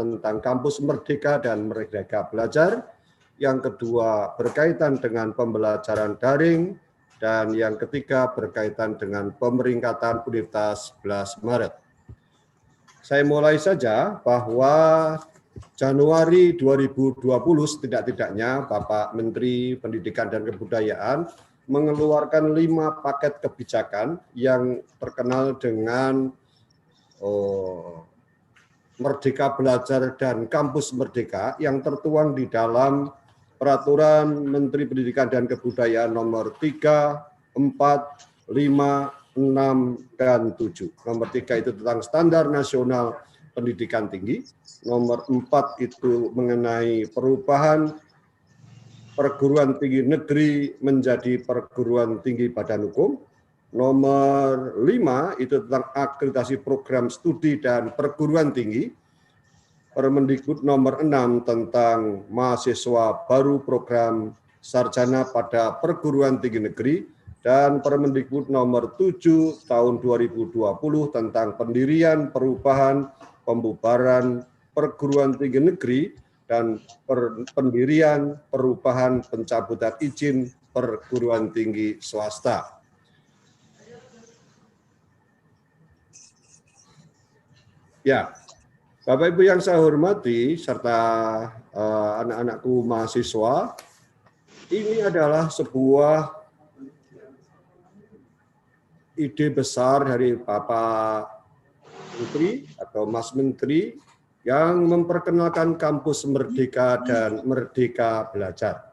tentang kampus Merdeka dan Merdeka Belajar. Yang kedua berkaitan dengan pembelajaran daring. Dan yang ketiga berkaitan dengan pemeringkatan Universitas 11 Maret. Saya mulai saja bahwa Januari 2020 setidak-tidaknya Bapak Menteri Pendidikan dan Kebudayaan mengeluarkan 5 paket kebijakan yang terkenal dengan Merdeka Belajar dan Kampus Merdeka yang tertuang di dalam Peraturan Menteri Pendidikan dan Kebudayaan nomor 3, 4, 5, 6, dan 7. Nomor 3 itu tentang standar nasional pendidikan tinggi. Nomor 4 itu mengenai perubahan perguruan tinggi negeri menjadi perguruan tinggi badan hukum. Nomor 5 itu tentang akreditasi program studi dan perguruan tinggi. Permendikbud nomor 6 tentang mahasiswa baru program sarjana pada perguruan tinggi negeri, dan Permendikbud nomor 7 tahun 2020 tentang pendirian, perubahan, pembubaran perguruan tinggi negeri, dan pendirian, perubahan, pencabutan izin perguruan tinggi swasta. Ya, Bapak Ibu yang saya hormati, serta anak-anakku mahasiswa, ini adalah sebuah ide besar dari Bapak Menteri atau Mas Menteri yang memperkenalkan kampus Merdeka dan Merdeka Belajar.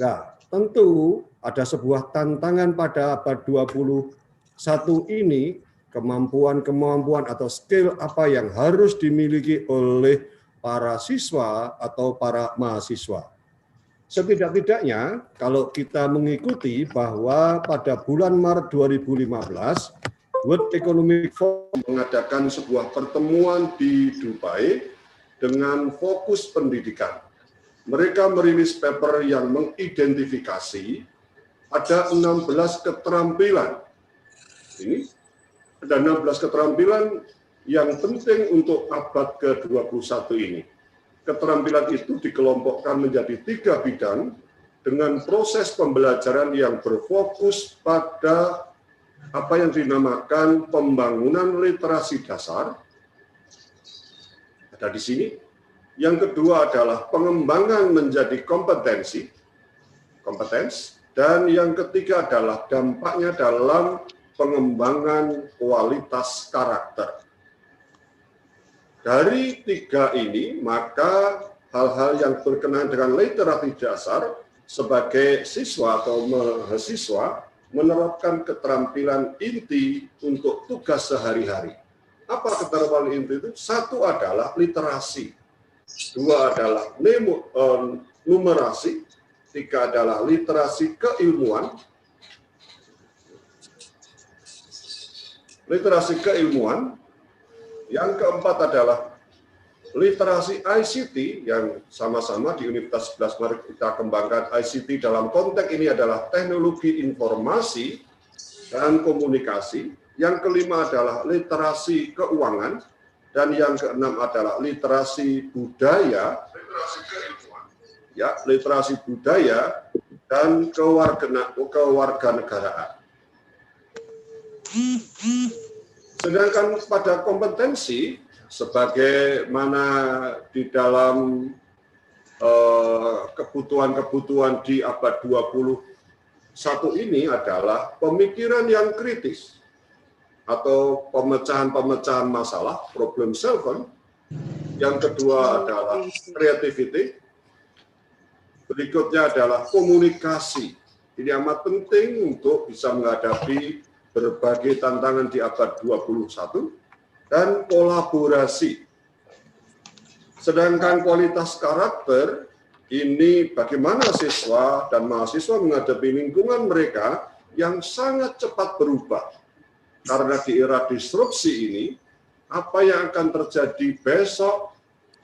Nah, tentu ada sebuah tantangan pada abad 21 ini, kemampuan-kemampuan atau skill apa yang harus dimiliki oleh para siswa atau para mahasiswa. Setidak-tidaknya kalau kita mengikuti bahwa pada bulan Maret 2015, World Economic Forum mengadakan sebuah pertemuan di Dubai dengan fokus pendidikan. Mereka merilis paper yang mengidentifikasi ada 16 keterampilan. Ini ada 16 keterampilan yang penting untuk abad ke-21 ini. Keterampilan itu dikelompokkan menjadi 3 bidang dengan proses pembelajaran yang berfokus pada apa yang dinamakan pembangunan literasi dasar. Ada di sini. Yang kedua adalah pengembangan menjadi kompetens, dan yang ketiga adalah dampaknya dalam pengembangan kualitas karakter. Dari 3 ini, maka hal-hal yang berkenaan dengan literasi dasar sebagai siswa atau mahasiswa menerapkan keterampilan inti untuk tugas sehari-hari. Apa keterampilan inti itu? 1 adalah literasi, 2 adalah numerasi, 3 adalah literasi keilmuan. Literasi keilmuan, yang keempat adalah literasi ICT yang sama-sama di Universitas 11 Maret kita kembangkan. ICT dalam konteks ini adalah teknologi informasi dan komunikasi. Yang kelima adalah literasi keuangan, dan yang keenam adalah literasi budaya, literasi budaya dan kewarganegaraan. Sedangkan pada kompetensi, sebagaimana di dalam kebutuhan-kebutuhan di abad 21 ini adalah pemikiran yang kritis atau pemecahan-pemecahan masalah, problem solving. Yang kedua adalah creativity. Berikutnya adalah komunikasi. Ini amat penting untuk bisa menghadapi berbagai tantangan di abad 21, dan kolaborasi. Sedangkan kualitas karakter, ini bagaimana siswa dan mahasiswa menghadapi lingkungan mereka yang sangat cepat berubah. Karena di era disrupsi ini, apa yang akan terjadi besok,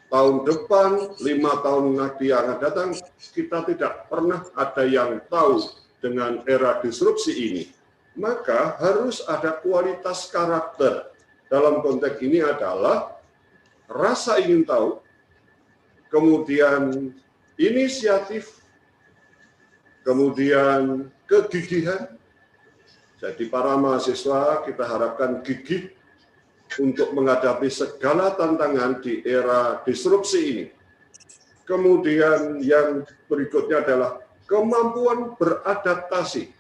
tahun depan, 5 tahun lagi yang akan datang, kita tidak pernah ada yang tahu dengan era disrupsi ini. Maka harus ada kualitas karakter. Dalam konteks ini adalah rasa ingin tahu, kemudian inisiatif, kemudian kegigihan. Jadi para mahasiswa kita harapkan gigih untuk menghadapi segala tantangan di era disrupsi ini. Kemudian yang berikutnya adalah kemampuan beradaptasi.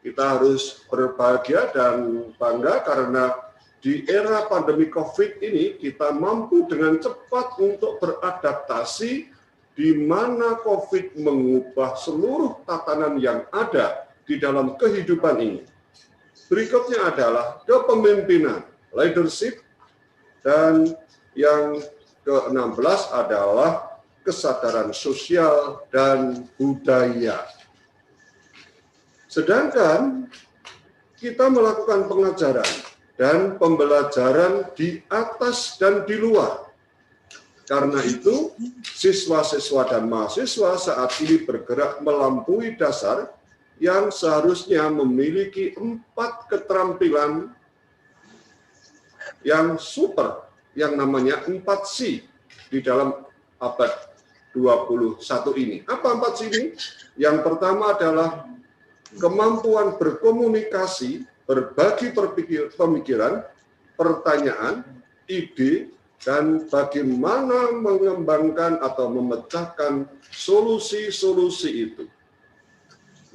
Kita harus berbahagia dan bangga karena di era pandemi COVID ini kita mampu dengan cepat untuk beradaptasi di mana COVID mengubah seluruh tatanan yang ada di dalam kehidupan ini. Berikutnya adalah kepemimpinan, leadership, dan yang ke-16 adalah kesadaran sosial dan budaya. Sedangkan kita melakukan pengajaran dan pembelajaran di atas dan di luar. Karena itu, siswa-siswa dan mahasiswa saat ini bergerak melampaui dasar yang seharusnya memiliki 4 keterampilan yang super, yang namanya 4C di dalam abad 21 ini. Apa 4C ini? Yang pertama adalah kemampuan berkomunikasi, berbagi pemikiran, pertanyaan, ide, dan bagaimana mengembangkan atau memecahkan solusi-solusi itu.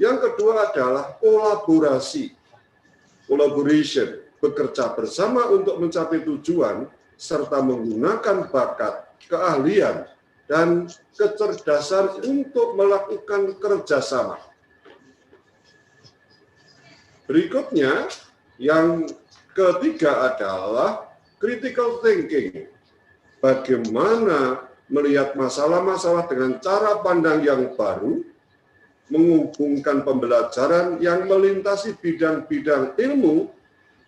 Yang kedua adalah kolaborasi, collaboration, bekerja bersama untuk mencapai tujuan, serta menggunakan bakat, keahlian, dan kecerdasan untuk melakukan kerjasama. Berikutnya, yang ketiga adalah critical thinking. Bagaimana melihat masalah-masalah dengan cara pandang yang baru, menghubungkan pembelajaran yang melintasi bidang-bidang ilmu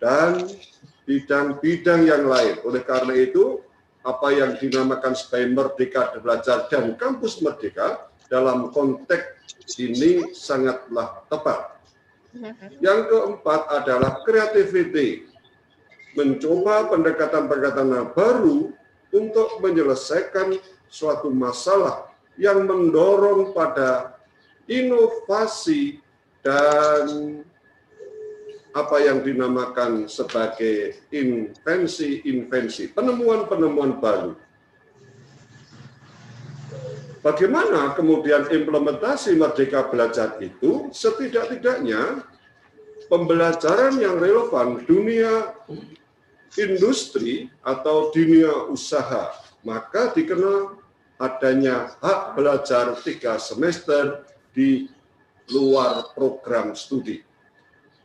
dan bidang-bidang yang lain. Oleh karena itu, apa yang dinamakan sebagai Merdeka Belajar dan Kampus Merdeka dalam konteks ini sangatlah tepat. Yang keempat adalah creativity, mencoba pendekatan-pendekatan baru untuk menyelesaikan suatu masalah yang mendorong pada inovasi dan apa yang dinamakan sebagai invensi-invensi, penemuan-penemuan baru. Bagaimana kemudian implementasi Merdeka Belajar itu? Setidak-tidaknya pembelajaran yang relevan dunia industri atau dunia usaha, maka dikenal adanya hak belajar 3 semester di luar program studi.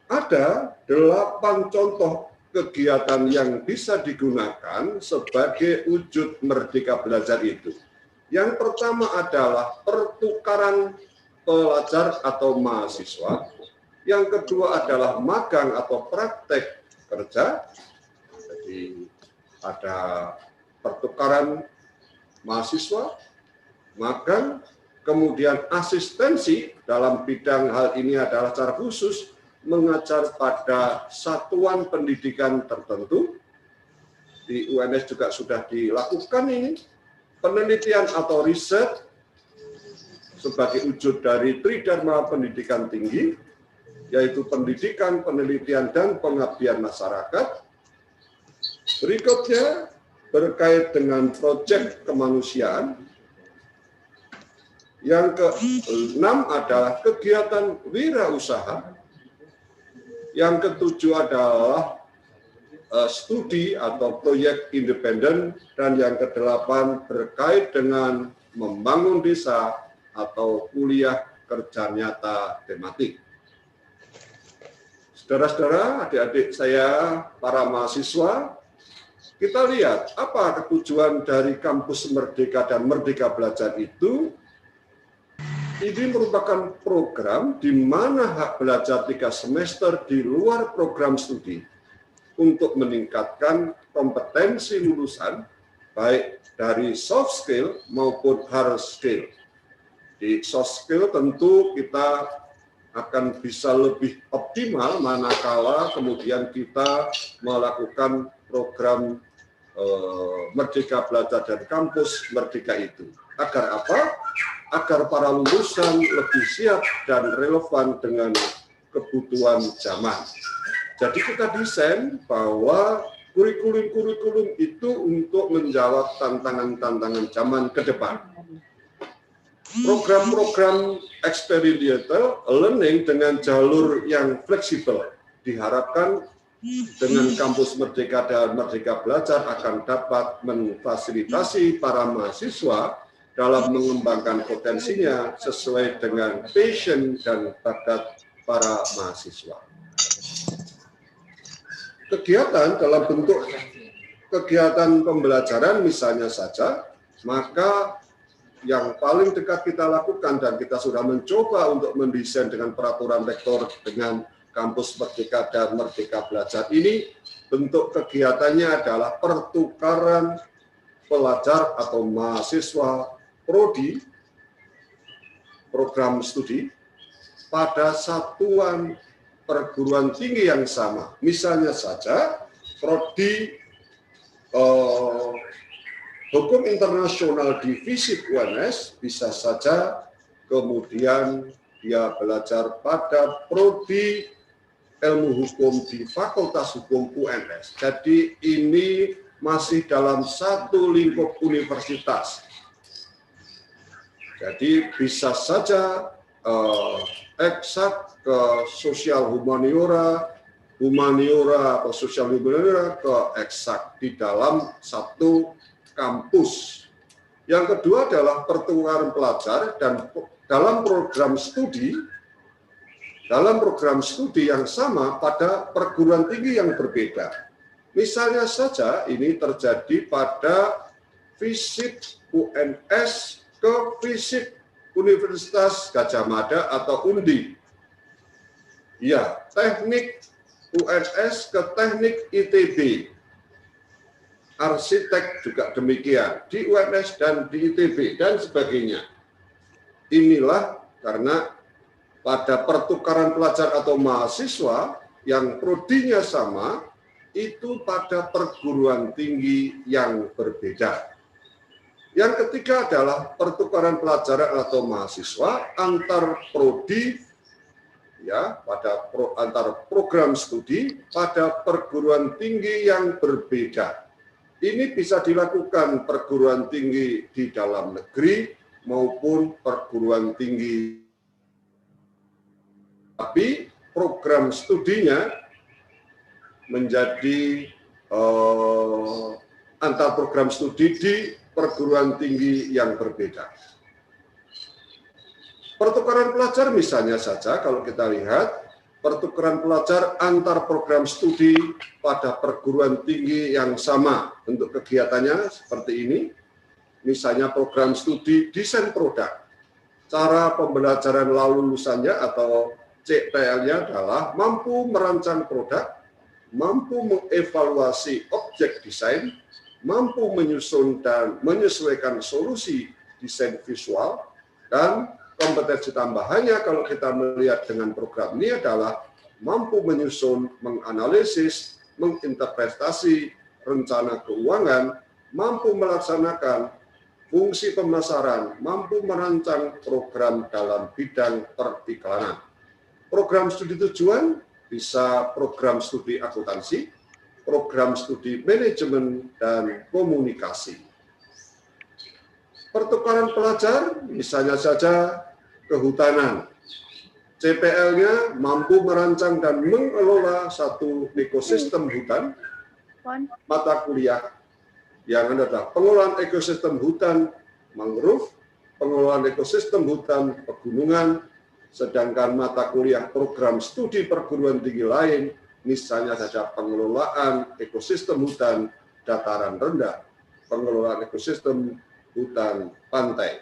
Ada 8 contoh kegiatan yang bisa digunakan sebagai wujud Merdeka Belajar itu. Yang pertama adalah pertukaran pelajar atau mahasiswa. Yang kedua adalah magang atau praktek kerja. Jadi ada pertukaran mahasiswa, magang, kemudian asistensi dalam bidang hal ini adalah secara khusus mengajar pada satuan pendidikan tertentu. Di UNS juga sudah dilakukan ini, penelitian atau riset sebagai wujud dari Tridharma Pendidikan Tinggi, yaitu pendidikan, penelitian, dan pengabdian masyarakat. Berikutnya, berkait dengan proyek kemanusiaan. Yang ke-6 adalah kegiatan wirausaha. Yang ke-7 adalah studi atau proyek independen. Dan yang ke-8 berkait dengan membangun desa atau kuliah kerja nyata tematik. Saudara-saudara, adik-adik saya, para mahasiswa, kita lihat apa tujuan dari Kampus Merdeka dan Merdeka Belajar itu. Ini merupakan program di mana hak belajar 3 semester di luar program studi untuk meningkatkan kompetensi lulusan, baik dari soft skill maupun hard skill. Di soft skill tentu kita akan bisa lebih optimal manakala kemudian kita melakukan program Merdeka Belajar dan Kampus Merdeka itu. Agar apa? Agar para lulusan lebih siap dan relevan dengan kebutuhan zaman. Jadi kita desain bahwa kurikulum itu untuk menjawab tantangan-tantangan zaman ke depan. Program-program experiential learning dengan jalur yang fleksibel diharapkan dengan Kampus Merdeka dan Merdeka Belajar akan dapat memfasilitasi para mahasiswa dalam mengembangkan potensinya sesuai dengan passion dan bakat para mahasiswa. Kegiatan dalam bentuk kegiatan pembelajaran misalnya saja, maka yang paling dekat kita lakukan dan kita sudah mencoba untuk mendesain dengan peraturan rektor dengan Kampus Merdeka dan Merdeka Belajar ini, bentuk kegiatannya adalah pertukaran pelajar atau mahasiswa prodi, program studi, pada satuan perguruan tinggi yang sama. Misalnya saja, prodi Hukum Internasional di FISIP UNS bisa saja kemudian dia belajar pada prodi Ilmu Hukum di Fakultas Hukum UNS. Jadi ini masih dalam satu lingkup universitas. Jadi bisa saja eksak ke sosial humaniora, humaniora atau sosial humaniora ke eksak di dalam satu kampus. Yang kedua adalah pertukaran pelajar dan dalam program studi yang sama pada perguruan tinggi yang berbeda. Misalnya saja ini terjadi pada FISIP UNS ke FISIP Universitas Gadjah Mada atau UNDI. Ya, teknik UNS ke teknik ITB. Arsitek juga demikian, di UNS dan di ITB dan sebagainya. Inilah karena pada pertukaran pelajar atau mahasiswa yang prodinya sama, itu pada perguruan tinggi yang berbeda. Yang ketiga adalah pertukaran pelajar atau mahasiswa antar prodi, ya, antar program studi pada perguruan tinggi yang berbeda. Ini bisa dilakukan perguruan tinggi di dalam negeri maupun perguruan tinggi. Tapi program studinya menjadi antar program studi di perguruan tinggi yang berbeda. Pertukaran pelajar misalnya saja kalau kita lihat, pertukaran pelajar antar program studi pada perguruan tinggi yang sama. Bentuk kegiatannya seperti ini. Misalnya program studi desain produk. Cara pembelajaran lulusannya atau CPL-nya adalah mampu merancang produk, mampu mengevaluasi objek desain, mampu menyusun dan menyesuaikan solusi desain visual, dan kompetensi tambahannya kalau kita melihat dengan program ini adalah mampu menyusun, menganalisis, menginterpretasi rencana keuangan, mampu melaksanakan fungsi pemasaran, mampu merancang program dalam bidang periklanan. Program studi tujuan bisa program studi akuntansi, program studi manajemen dan komunikasi. Pertukaran pelajar misalnya saja kehutanan. CPL-nya mampu merancang dan mengelola satu ekosistem hutan. Mata kuliah yang adalah pengelolaan ekosistem hutan mangrove, pengelolaan ekosistem hutan pegunungan, sedangkan mata kuliah program studi perguruan tinggi lain, misalnya saja pengelolaan ekosistem hutan dataran rendah, pengelolaan ekosistem hutan pantai.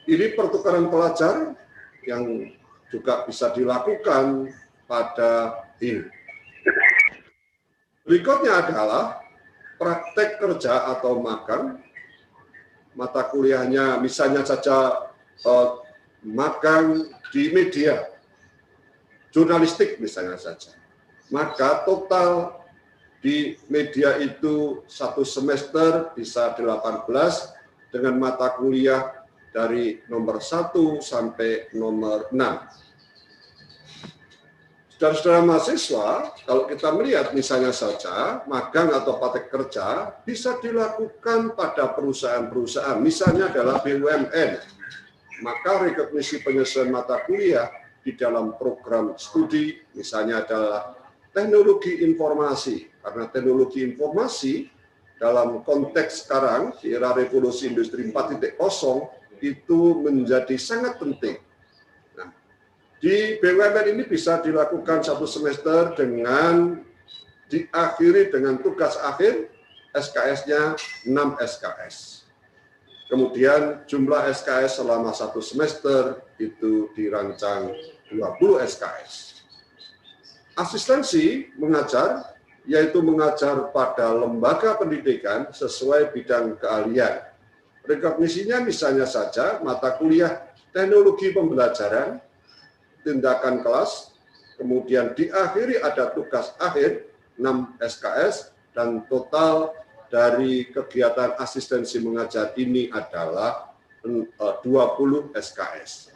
Ini pertukaran pelajar yang juga bisa dilakukan pada ini. Berikutnya adalah praktek kerja atau magang. Mata kuliahnya misalnya saja magang di media, jurnalistik misalnya saja. Maka total Di media itu satu semester bisa 18 dengan mata kuliah dari nomor 1 sampai nomor 6. Saudara-saudara mahasiswa, kalau kita melihat misalnya saja magang atau praktek kerja bisa dilakukan pada perusahaan-perusahaan, misalnya adalah BUMN. Maka rekognisi penyesuaian mata kuliah di dalam program studi, misalnya adalah teknologi informasi. Karena teknologi informasi dalam konteks sekarang, di era revolusi industri 4.0, itu menjadi sangat penting. Di BUMN ini bisa dilakukan satu semester dengan diakhiri dengan tugas akhir, SKS-nya 6 SKS. Kemudian jumlah SKS selama satu semester itu dirancang 20 SKS. Asistensi mengajar, yaitu mengajar pada lembaga pendidikan sesuai bidang keahlian. Rekognisinya misalnya saja mata kuliah teknologi pembelajaran, tindakan kelas, kemudian diakhiri ada tugas akhir 6 SKS, dan total dari kegiatan asistensi mengajar ini adalah 20 SKS.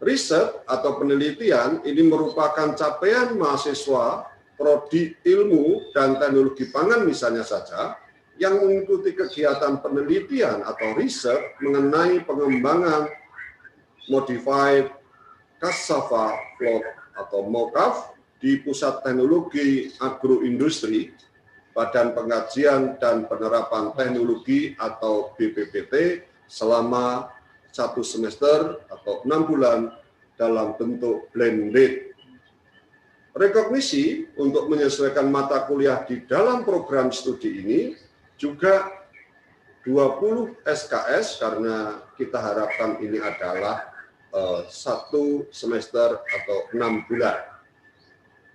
Riset atau penelitian ini merupakan capaian mahasiswa prodi ilmu dan teknologi pangan misalnya saja yang mengikuti kegiatan penelitian atau riset mengenai pengembangan modified cassava float atau MOCAF di Pusat Teknologi Agroindustri, Badan Pengkajian dan Penerapan Teknologi atau BPPT selama satu semester atau 6 bulan dalam bentuk blended. Rekognisi untuk menyesuaikan mata kuliah di dalam program studi ini juga 20 SKS karena kita harapkan ini adalah satu semester atau 6 bulan.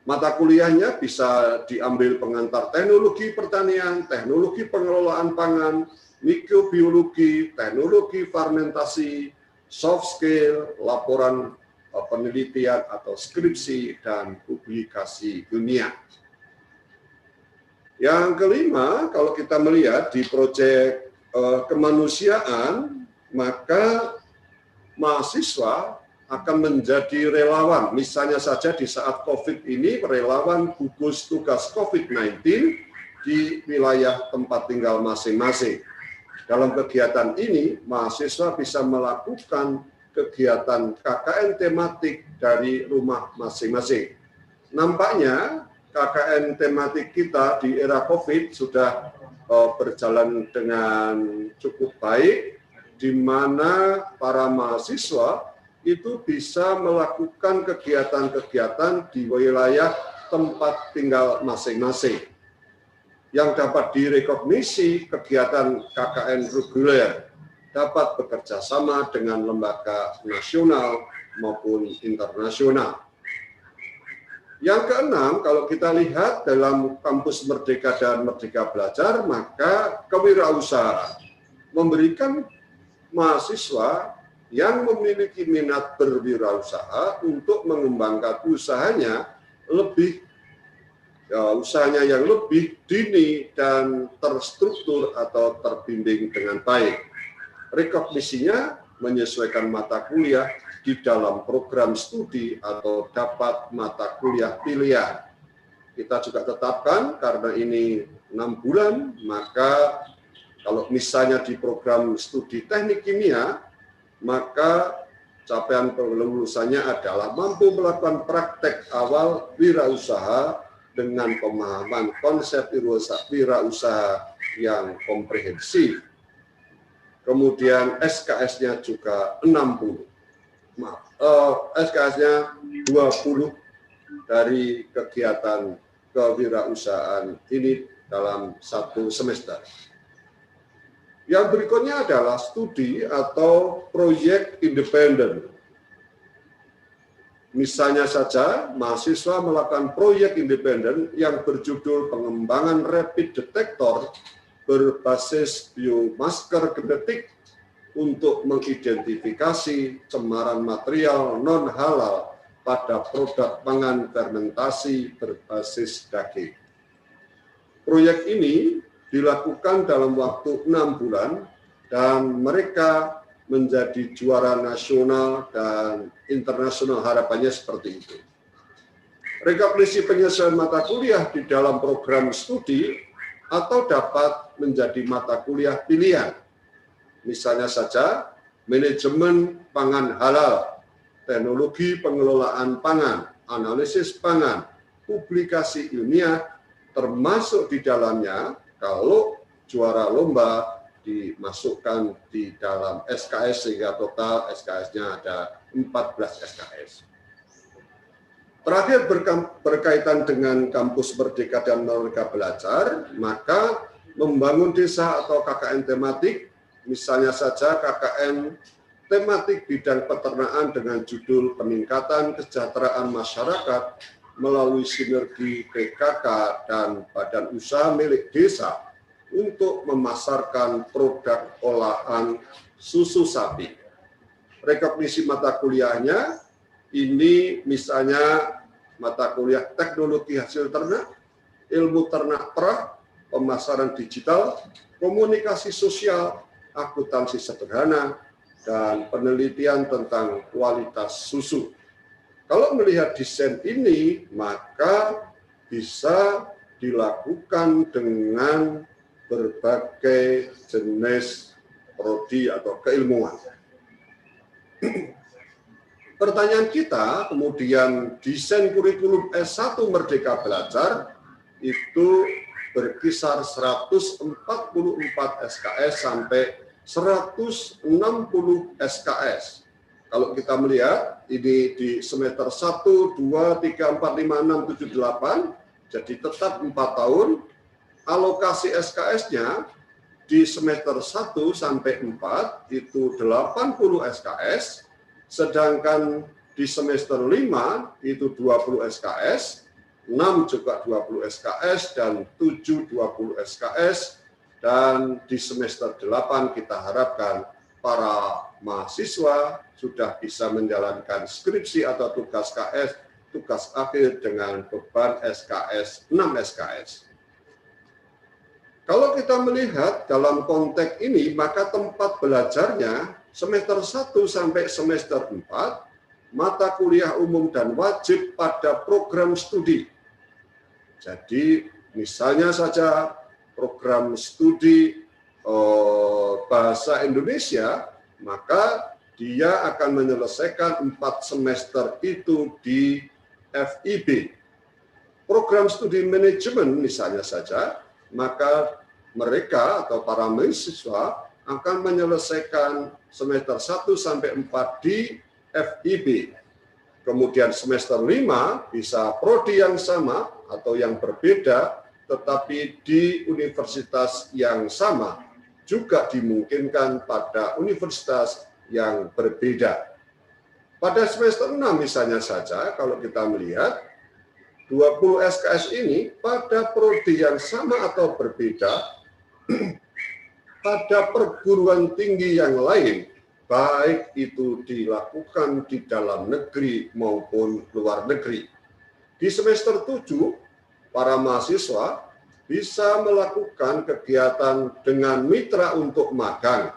Mata kuliahnya bisa diambil pengantar teknologi pertanian, teknologi pengelolaan pangan, mikrobiologi, teknologi fermentasi, soft skill, laporan penelitian atau skripsi, dan publikasi ilmiah. Yang kelima, kalau kita melihat di proyek kemanusiaan, maka mahasiswa akan menjadi relawan. Misalnya saja di saat COVID ini, relawan gugus tugas COVID-19 di wilayah tempat tinggal masing-masing. Dalam kegiatan ini, mahasiswa bisa melakukan kegiatan KKN tematik dari rumah masing-masing. Nampaknya KKN tematik kita di era COVID sudah berjalan dengan cukup baik, di mana para mahasiswa itu bisa melakukan kegiatan-kegiatan di wilayah tempat tinggal masing-masing. Yang dapat direkognisi kegiatan KKN reguler dapat bekerja sama dengan lembaga nasional maupun internasional. Yang keenam, kalau kita lihat dalam kampus Merdeka dan Merdeka Belajar, maka kewirausahaan memberikan mahasiswa yang memiliki minat berwirausaha untuk mengembangkan usahanya yang lebih dini dan terstruktur atau terbimbing dengan baik. Rekognisinya menyesuaikan mata kuliah di dalam program studi atau dapat mata kuliah pilihan. Kita juga tetapkan karena ini 6 bulan, maka kalau misalnya di program studi teknik kimia, maka capaian kelulusannya adalah mampu melakukan praktek awal wirausaha dengan pemahaman konsep wirausaha yang komprehensif. Kemudian SKS-nya juga 60. SKS-nya 20 dari kegiatan kewirausahaan ini dalam satu semester. Yang berikutnya adalah studi atau proyek independen. Misalnya saja, mahasiswa melakukan proyek independen yang berjudul pengembangan rapid detector berbasis biomasker genetik untuk mengidentifikasi cemaran material non-halal pada produk pangan fermentasi berbasis daging. Proyek ini dilakukan dalam waktu 6 bulan dan mereka menjadi juara nasional dan internasional, harapannya seperti itu. Rekognisi penyelesaian mata kuliah di dalam program studi atau dapat menjadi mata kuliah pilihan. Misalnya saja, manajemen pangan halal, teknologi pengelolaan pangan, analisis pangan, publikasi ilmiah, termasuk di dalamnya kalau juara lomba dimasukkan di dalam SKS sehingga total SKS-nya ada 14 SKS. Terakhir berkaitan dengan kampus Merdeka dan Merdeka Belajar, maka membangun desa atau KKN tematik, misalnya saja KKN tematik bidang peternakan dengan judul peningkatan kesejahteraan masyarakat melalui sinergi PKK dan badan usaha milik desa untuk memasarkan produk olahan susu sapi. Rekognisi mata kuliahnya ini misalnya mata kuliah teknologi hasil ternak, ilmu ternak perah, pemasaran digital, komunikasi sosial, akuntansi sederhana, dan penelitian tentang kualitas susu. Kalau melihat desain ini, maka bisa dilakukan dengan berbagai jenis prodi atau keilmuan. Pertanyaan kita, kemudian desain kurikulum S1 Merdeka Belajar itu berkisar 144 SKS sampai 160 SKS. Kalau kita melihat ini di semester 1, 2, 3, 4, 5, 6, 7, 8, jadi tetap 4 tahun. Alokasi SKS-nya di semester 1 sampai 4 itu 80 SKS, sedangkan di semester 5 itu 20 SKS, 6 juga 20 SKS, dan 7 20 SKS, dan di semester 8 kita harapkan para mahasiswa sudah bisa menjalankan skripsi atau tugas KS, tugas akhir dengan beban SKS 6 SKS. Kalau kita melihat dalam konteks ini, maka tempat belajarnya semester 1 sampai semester 4, mata kuliah umum dan wajib pada program studi. Jadi misalnya saja program studi bahasa Indonesia, maka dia akan menyelesaikan 4 semester itu di FIB. Program studi manajemen misalnya saja, maka mereka atau para mahasiswa akan menyelesaikan semester 1 sampai 4 di FIB. Kemudian semester 5 bisa prodi yang sama atau yang berbeda, tetapi di universitas yang sama, juga dimungkinkan pada universitas yang berbeda. Pada semester 6 misalnya saja, kalau kita melihat 20 SKS ini pada prodi yang sama atau berbeda pada perguruan tinggi yang lain, baik itu dilakukan di dalam negeri maupun luar negeri. Di semester 7, para mahasiswa bisa melakukan kegiatan dengan mitra untuk magang,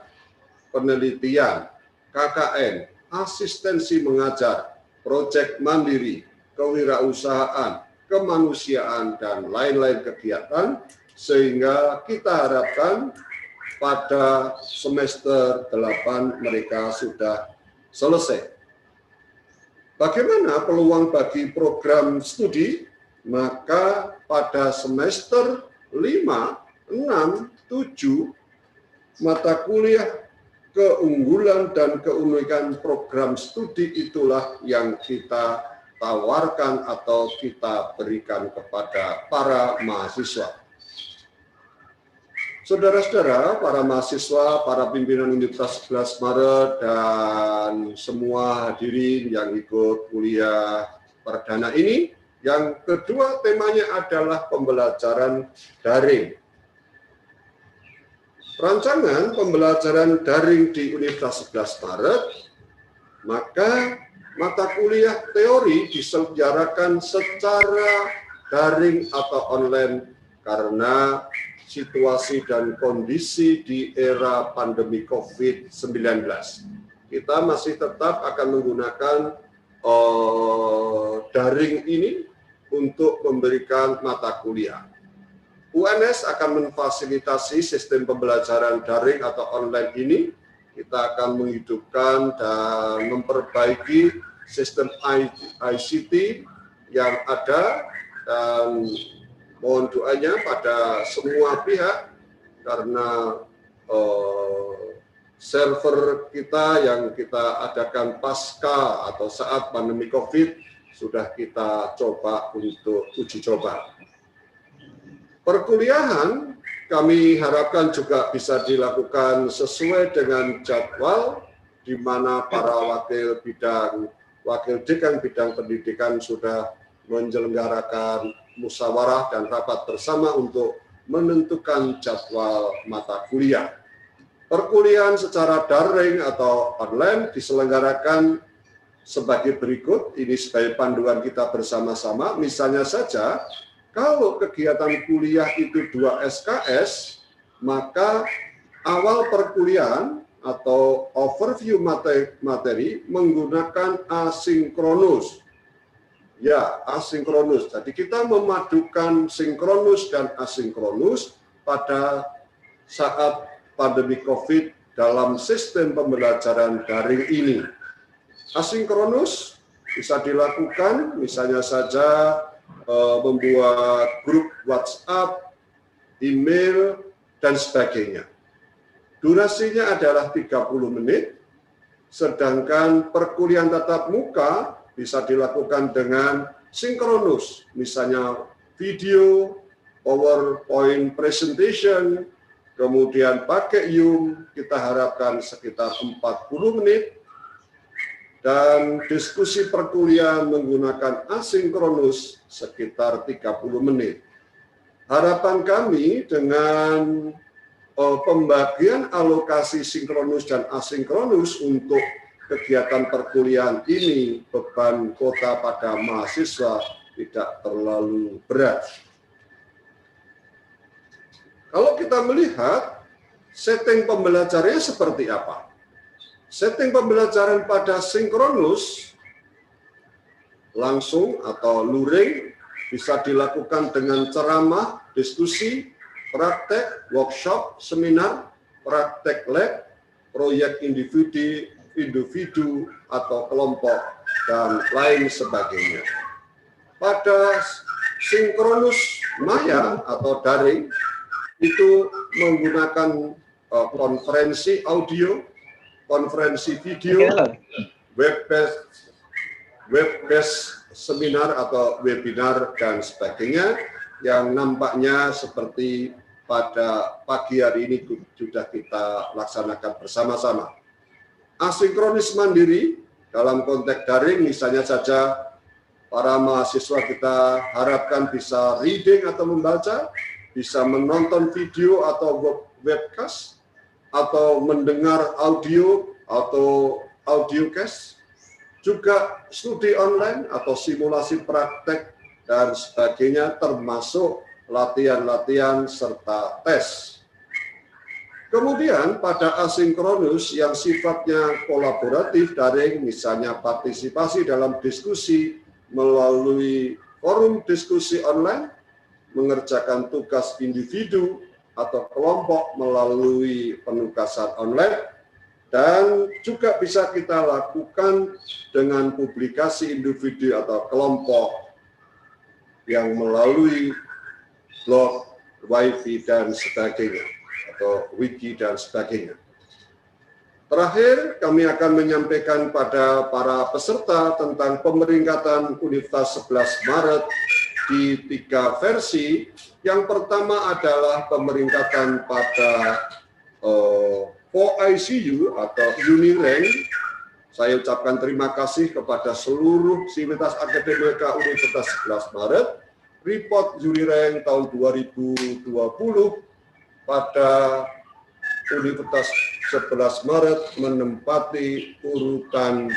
penelitian, KKN, asistensi mengajar, proyek mandiri, kewirausahaan, kemanusiaan, dan lain-lain kegiatan, sehingga kita harapkan pada semester 8 mereka sudah selesai. Bagaimana peluang bagi program studi? Maka pada semester 5, 6, 7, mata kuliah keunggulan dan keunikan program studi itulah yang kita tawarkan atau kita berikan kepada para mahasiswa. Saudara-saudara, para mahasiswa, para pimpinan Universitas 11 Maret, dan semua hadirin yang ikut kuliah perdana ini, yang kedua temanya adalah pembelajaran daring. Rancangan pembelajaran daring di Universitas 11 Maret, maka mata kuliah teori diselenggarakan secara daring atau online karena situasi dan kondisi di era pandemi COVID-19. Kita masih tetap akan menggunakan daring ini untuk memberikan mata kuliah. UNS akan memfasilitasi sistem pembelajaran daring atau online ini. Kita akan menghidupkan dan memperbaiki sistem ICT yang ada, dan mohon doanya pada semua pihak karena server kita yang kita adakan pasca atau saat pandemi COVID sudah kita coba untuk uji coba. Perkuliahan kami harapkan juga bisa dilakukan sesuai dengan jadwal di mana para wakil dekan bidang pendidikan sudah menyelenggarakan musyawarah dan rapat bersama untuk menentukan jadwal mata kuliah. Perkuliahan secara daring atau online diselenggarakan sebagai berikut, ini sebagai panduan kita bersama-sama. Misalnya saja, kalau kegiatan kuliah itu 2 SKS, maka awal perkuliahan atau overview materi menggunakan asinkronus. Ya, asinkronus. Jadi kita memadukan sinkronus dan asinkronus pada saat pandemi COVID dalam sistem pembelajaran daring ini. Asinkronus bisa dilakukan misalnya saja membuat grup WhatsApp, email, dan sebagainya. Durasinya adalah 30 menit, sedangkan perkuliahan tatap muka bisa dilakukan dengan sinkronus, misalnya video, PowerPoint presentation, kemudian pakai Zoom, kita harapkan sekitar 40 menit, dan diskusi perkuliahan menggunakan asinkronus sekitar 30 menit. Harapan kami dengan pembagian alokasi sinkronus dan asinkronus untuk kegiatan perkuliahan ini, beban kota pada mahasiswa tidak terlalu berat. Kalau kita melihat setting pembelajarannya seperti apa? Setting pembelajaran pada sinkronus langsung atau luring bisa dilakukan dengan ceramah, diskusi, praktek, workshop, seminar, praktek lab, proyek individu atau kelompok, dan lain sebagainya. Pada sinkronus maya atau daring itu menggunakan konferensi audio, konferensi video, web-based seminar atau webinar, dan sebagainya, yang nampaknya seperti pada pagi hari ini sudah kita laksanakan bersama-sama. Asinkronis mandiri dalam konteks daring, misalnya saja para mahasiswa kita harapkan bisa reading atau membaca, bisa menonton video atau webcast, atau mendengar audio atau audiocast, juga studi online atau simulasi praktek dan sebagainya, termasuk latihan-latihan serta tes. Kemudian pada asinkronus yang sifatnya kolaboratif daring, misalnya partisipasi dalam diskusi melalui forum diskusi online, mengerjakan tugas individu atau kelompok melalui penugasan online, dan juga bisa kita lakukan dengan publikasi individu atau kelompok yang melalui blog, wifi, dan sebagainya, atau wiki dan sebagainya. Terakhir, kami akan menyampaikan pada para peserta tentang pemeringkatan Universitas 11 Maret di 3 versi. Yang pertama adalah pemeringkatan pada OICU atau Unirank. Saya ucapkan terima kasih kepada seluruh sivitas akademika Universitas 11 Maret. Report Unirank tahun 2020 pada Universitas 11 Maret menempati urutan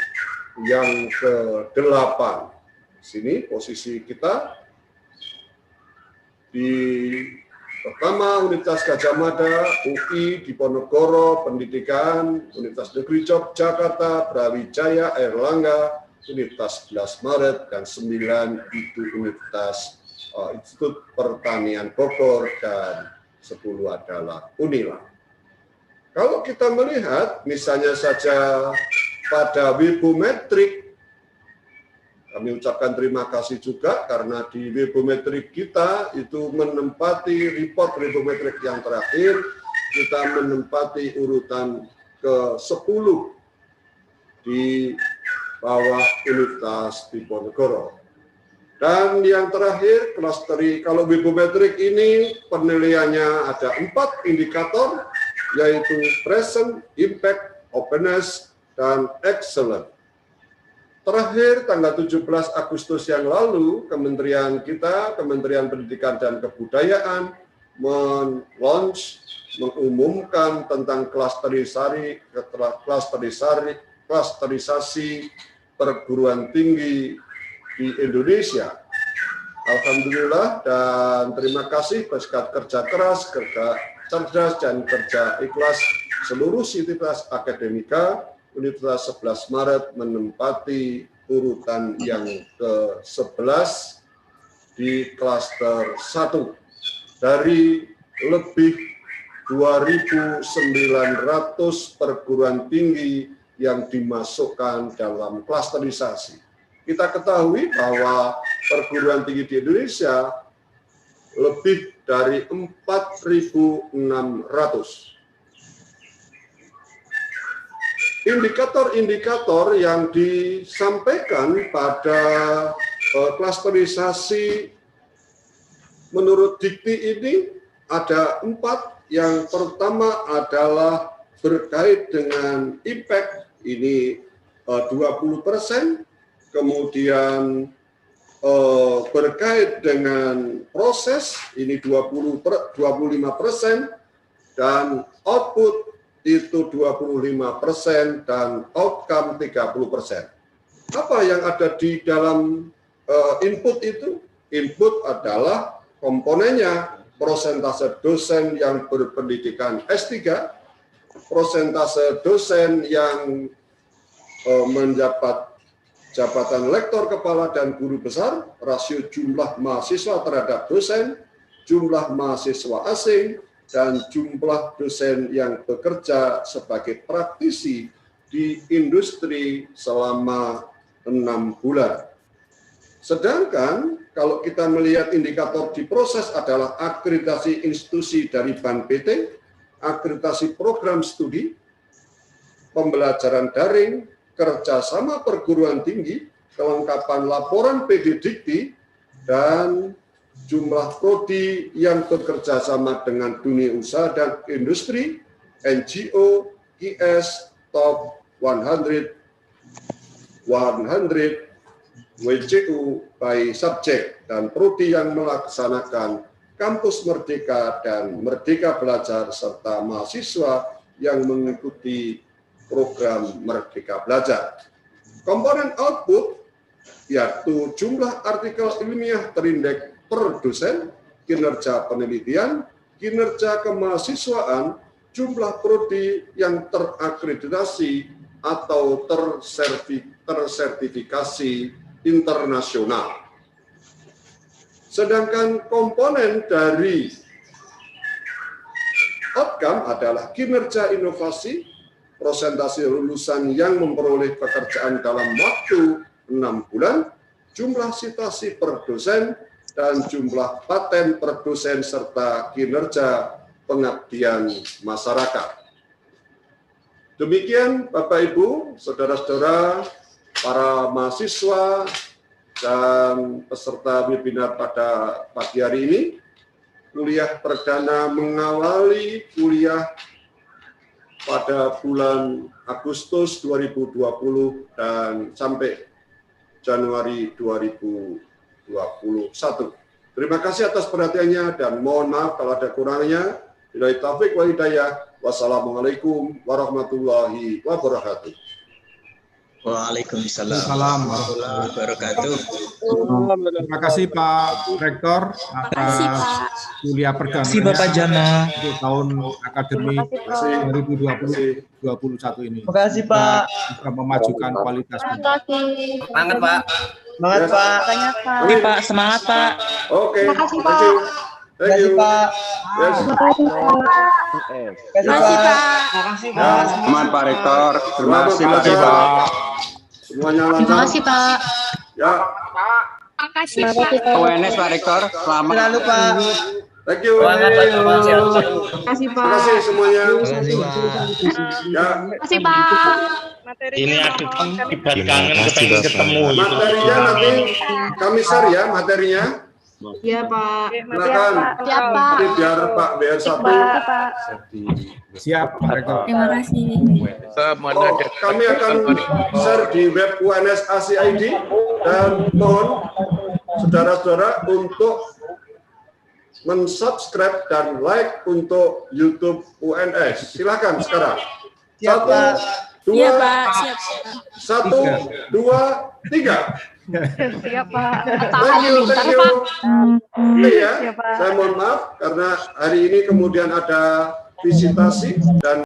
yang ke-8. Sini posisi kita. di pertama Universitas Gadjah Mada, UI, Diponegoro, Pendidikan, Universitas Negeri Yogyakarta, Brawijaya, Airlangga, Universitas 11 Maret, dan 9 itu Universitas Institut Pertanian Bogor, dan 10 adalah Unila. Kalau kita melihat, misalnya saja pada Webometrik, kami ucapkan terima kasih juga karena di Webometrik kita itu menempati report Webometrik yang terakhir, kita menempati urutan ke-10 di bawah Universitas Diponegoro. Dan yang terakhir, klasteri, kalau Webometrik ini penilaiannya ada 4 indikator, yaitu present, impact, openness, dan excellent. Terakhir, tanggal 17 Agustus yang lalu, Kementerian Pendidikan dan Kebudayaan, mengumumkan tentang klasterisasi perguruan tinggi di Indonesia. Alhamdulillah dan terima kasih berkat kerja keras, kerja cerdas, dan kerja ikhlas seluruh sivitas akademika, Universitas 11 Maret menempati urutan yang ke-11 di klaster 1 dari lebih 2.900 perguruan tinggi yang dimasukkan dalam klasterisasi. Kita ketahui bahwa perguruan tinggi di Indonesia lebih dari 4.600. Indikator-indikator yang disampaikan pada klasterisasi menurut Dikti ini ada 4. Yang pertama adalah berkait dengan impact, ini 20%, kemudian berkait dengan proses, ini 25%, dan output itu 25%, dan outcome 30%. Apa yang ada di dalam input itu? Input adalah komponennya, persentase dosen yang berpendidikan S3, persentase dosen yang mendapat jabatan lektor kepala dan guru besar, rasio jumlah mahasiswa terhadap dosen, jumlah mahasiswa asing, dan jumlah dosen yang bekerja sebagai praktisi di industri selama 6 bulan. Sedangkan kalau kita melihat indikator di proses adalah akreditasi institusi dari BAN-PT, akreditasi program studi, pembelajaran daring, kerjasama perguruan tinggi, kelengkapan laporan PD Dikti, dan jumlah prodi yang bekerja sama dengan dunia usaha dan industri, NGO, IS, Top 100, WCU by subject, dan prodi yang melaksanakan Kampus Merdeka dan Merdeka Belajar, serta mahasiswa yang mengikuti program Merdeka Belajar. Komponen output yaitu jumlah artikel ilmiah terindeks per dosen, kinerja penelitian, kinerja kemahasiswaan, jumlah prodi yang terakreditasi atau tersertifikasi internasional. Sedangkan komponen dari outcome adalah kinerja inovasi, persentase lulusan yang memperoleh pekerjaan dalam waktu 6 bulan, jumlah citasi per dosen, dan jumlah paten per dosen, serta kinerja pengabdian masyarakat. Demikian Bapak Ibu, saudara-saudara, para mahasiswa, dan peserta webinar pada pagi hari ini. Kuliah perdana mengawali kuliah pada bulan Agustus 2020 dan sampai Januari 2021. Terima kasih atas perhatiannya dan mohon maaf kalau ada kurangnya. Billahi taufiq wal hidayah. Wassalamualaikum warahmatullahi wabarakatuh. Waalaikumsalam Salam warahmatullahi wabarakatuh. Terima kasih Pak Rektor atas kuliah perdana Bapak Jana. untuk tahun akademik 2020-2021 ini. Terima kasih Pak. Bisa memajukan kualitas pendidikan. Semangat Pak. Semangat Pak. Oke Pak, semangat Pak. Oke. Terima kasih, Thank you. Thank you. Pak. Yes. Terima kasih, Pak. Terima kasih Pak. Selamat Pak Rektor. Terima Selamat kasih Pak belajar. Rektor. Semuanya Terima lancar. kasih, Pak. Ya. Terima kasih, Pak. UNS Pak Rektor. Selamat. Selalu Pak. Thank you. Terima kasih, Terima Pak. kasih semuanya. Ya. Terima kasih, Pak. Ini ada akibat kangen kepengen ketemu gitu. Materinya nanti kami share ya materinya. Iya, Pak. Silakan. Siap, Pak. Nanti biar Pak BR1. Siap Pak Rektor. Terima kasih. Oh, kami akan share di web UNS ACID dan mohon saudara-saudara untuk mensubscribe dan like untuk YouTube UNS. Silakan sekarang. Siap, Pak. Iya, Pak. Siap. Satu, dua, tiga. Siap, Pak. Thank you, thank you. Oke ya, Iya, Pak. saya mohon maaf karena hari ini kemudian ada visitasi dan